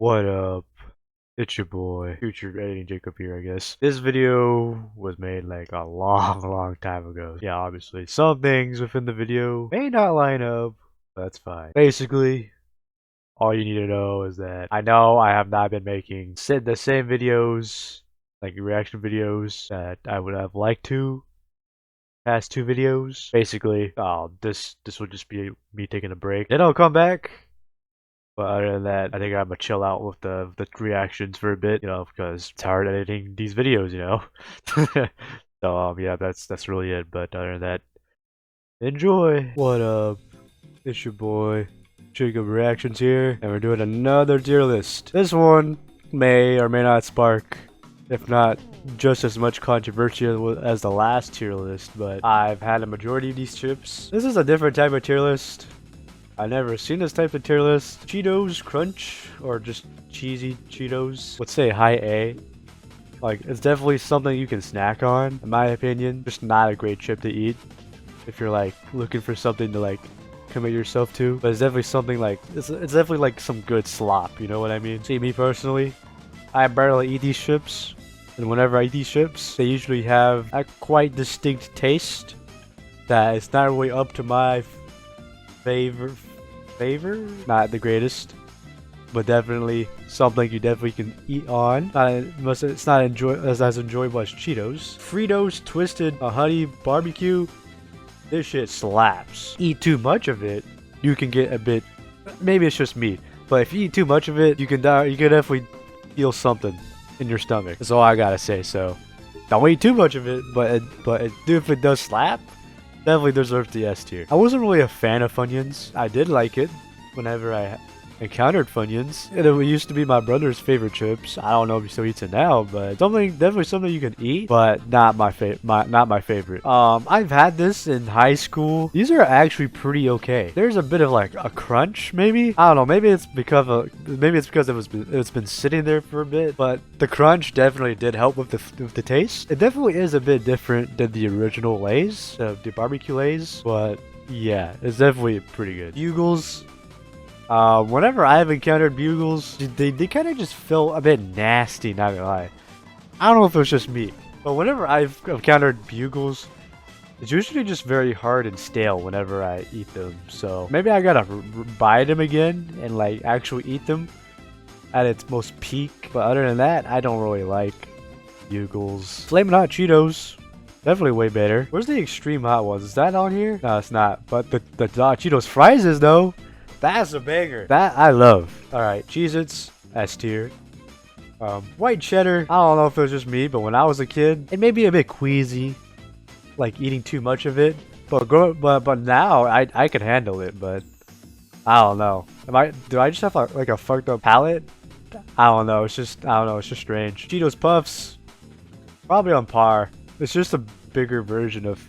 What up? It's your boy, future editing Jacob here, I guess. This video was made like a long time ago. Yeah, obviously, some things within the video may not line up, but that's fine. Basically, all you need to know is that I know I have not been making the same videos, like reaction videos, that I would have liked to. Past two videos. Basically, this will just be me taking a break. Then I'll come back. But other than that, I think I'm gonna chill out with the reactions for a bit, because it's hard editing these videos. So yeah, that's really it. But other than that, enjoy. What up? It's your boy, Jacob Reactions here, and we're doing another tier list. This one may or may not spark, if not just as much controversy as the last tier list, but I've had a majority of these chips. This is a different type of tier list. I've never seen this type of tier list. Cheetos Crunch, or just cheesy Cheetos. Let's say high A. Like, it's definitely something you can snack on, in my opinion. Just not a great chip to eat if you're like looking for something to like commit yourself to. But it's definitely something like, it's definitely like some good slop, you know what I mean? See, me personally, I barely eat these chips. And whenever I eat these chips, they usually have a quite distinct taste that is not really up to my favor, not the greatest, but definitely something you definitely can eat on. It's not as enjoyable as Cheetos. Fritos Twisted Honey Barbecue. This shit slaps. Eat too much of it, you can get a bit. Maybe it's just me, but if you eat too much of it, you can die. You can definitely feel something in your stomach. That's all I gotta say. So don't eat too much of it, but if it does slap, definitely deserves the S tier. I wasn't really a fan of Funyuns. I did like it whenever I encountered Funyuns. And it used to be my brother's favorite chips. I don't know if he still eats it now, but definitely something you can eat, but not my favorite. I've had this in high school. These are actually pretty okay. There's a bit of like a crunch, maybe. I don't know. Maybe it's because it's been sitting there for a bit, but the crunch definitely did help with the taste. It definitely is a bit different than the original Lay's, the barbecue Lay's, but yeah, it's definitely pretty good. Bugles. Whenever I've encountered Bugles, they kind of just feel a bit nasty, not gonna lie. I don't know if it was just me, but whenever I've encountered Bugles, it's usually just very hard and stale whenever I eat them. So maybe I gotta buy them again and like actually eat them at its most peak. But other than that, I don't really like Bugles. Flamin' Hot Cheetos. Definitely way better. Where's the extreme hot ones? Is that on here? No, it's not. But the hot Cheetos fries is though. That's a banger. That I love. Alright, Cheez-Its, S tier. White cheddar. I don't know if it was just me, but when I was a kid, it made me a bit queasy, like eating too much of it. But now I can handle it. But I don't know. Do I just have like a fucked up palate? I don't know. It's just strange. Cheetos Puffs, probably on par. It's just a bigger version of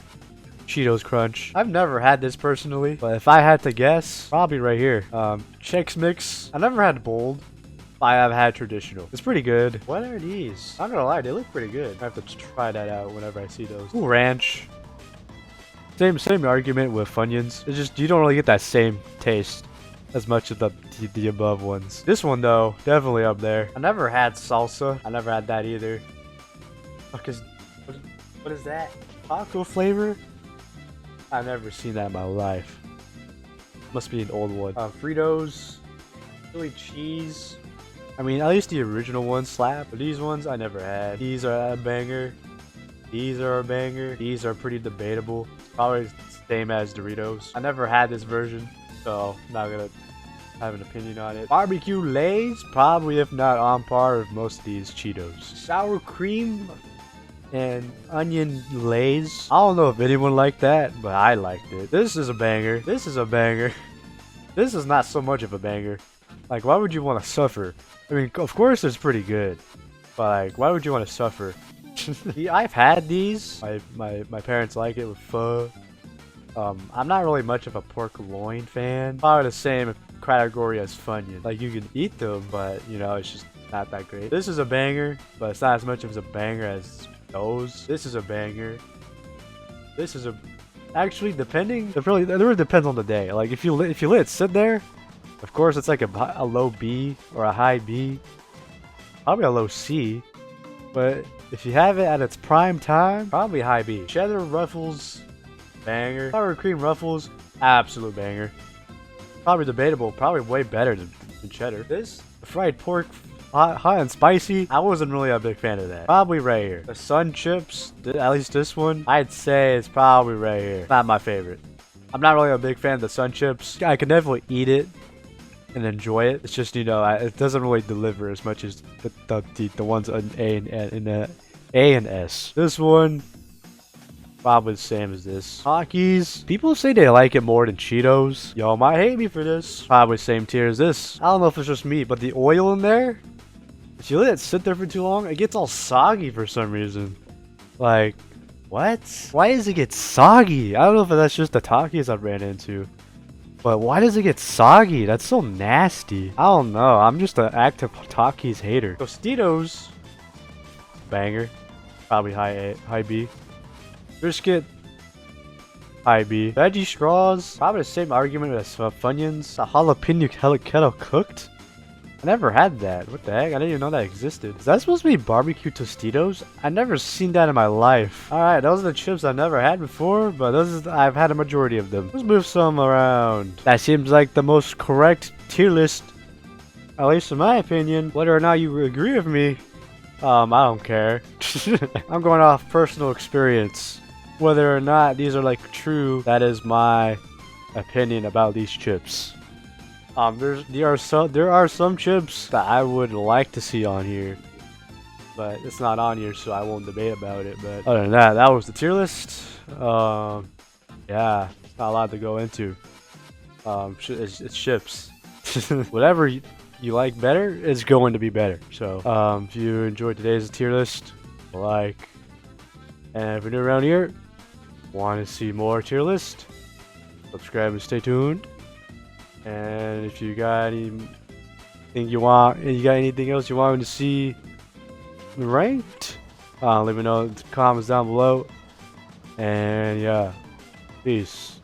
Cheetos Crunch. I've never had this personally, but if I had to guess, probably right here. Chex Mix. I never had bold. I have had traditional. It's pretty good. What are these? I'm not gonna lie, they look pretty good. I have to try that out whenever I see those. Ooh, ranch. Same argument with Funyuns. It's just you don't really get that same taste as much as the above ones. This one though, definitely up there. I never had salsa. I never had that either. Because what is that? Taco flavor? I've never seen that in my life. Must be an old one. Fritos, chili cheese. I mean, at least the original ones slap. But these ones I never had. These are a banger. These are a banger. These are pretty debatable. Probably the same as Doritos. I never had this version, so I'm not gonna have an opinion on it. Barbecue Lay's, probably if not on par with most of these Cheetos. Sour cream and onion Lay's. I don't know if anyone liked that, but I liked it. This is a banger. This is a banger. This is not so much of a banger. Like, why would you want to suffer? I mean, of course it's pretty good, but like, why would you want to suffer? I've had these. My parents like it with pho. I'm not really much of a pork loin fan. Probably the same category as Funyun. Like, you can eat them, but you know, it's just not that great. This is a banger, but it's not as much of a banger as those. This is a banger. This is a actually, depending, it really depends on the day. Like, if you let it sit there Of course, it's like a low B or a high B. Probably a low C. But if you have it at its prime time, probably high B. Cheddar Ruffles, banger. Sour cream Ruffles, absolute banger. Probably debatable, probably way better than cheddar. This, the fried pork, hot and spicy, I wasn't really a big fan of that. Probably right here. The Sun Chips, at least this one, I'd say it's probably right here. Not my favorite. I'm not really a big fan of the Sun Chips. I can definitely eat it and enjoy it. It's just, you know, it doesn't really deliver as much as the ones on A and S. This one, probably the same as this. Takis, people say they like it more than Cheetos. Y'all might hate me for this. Probably same tier as this. I don't know if it's just me, but the oil in there, if you let it sit there for too long, it gets all soggy for some reason. Like, what? Why does it get soggy? I don't know if that's just the Takis I've ran into. But why does it get soggy? That's so nasty. I don't know. I'm just an active Takis hater. Tostitos, banger. Probably high B. Brisket, high B. Veggie straws, probably the same argument as Funyuns. A jalapeno kettle cooked? I never had that. What the heck? I didn't even know that existed. Is that supposed to be barbecue Tostitos? I've never seen that in my life. Alright, those are the chips I've never had before, but I've had a majority of them. Let's move some around. That seems like the most correct tier list, at least in my opinion. Whether or not you agree with me, I don't care. I'm going off personal experience. Whether or not these are like true, that is my opinion about these chips. There are some chips that I would like to see on here, but it's not on here, so I won't debate about it. But other than that, that was the tier list. Yeah, it's not a lot to go into. It's chips. Whatever you like better is going to be better. So, if you enjoyed today's tier list, like, and if you're new around here, want to see more tier list, subscribe and stay tuned. And if you got anything anything else you want me to see ranked, let me know in the comments down below. And yeah, peace.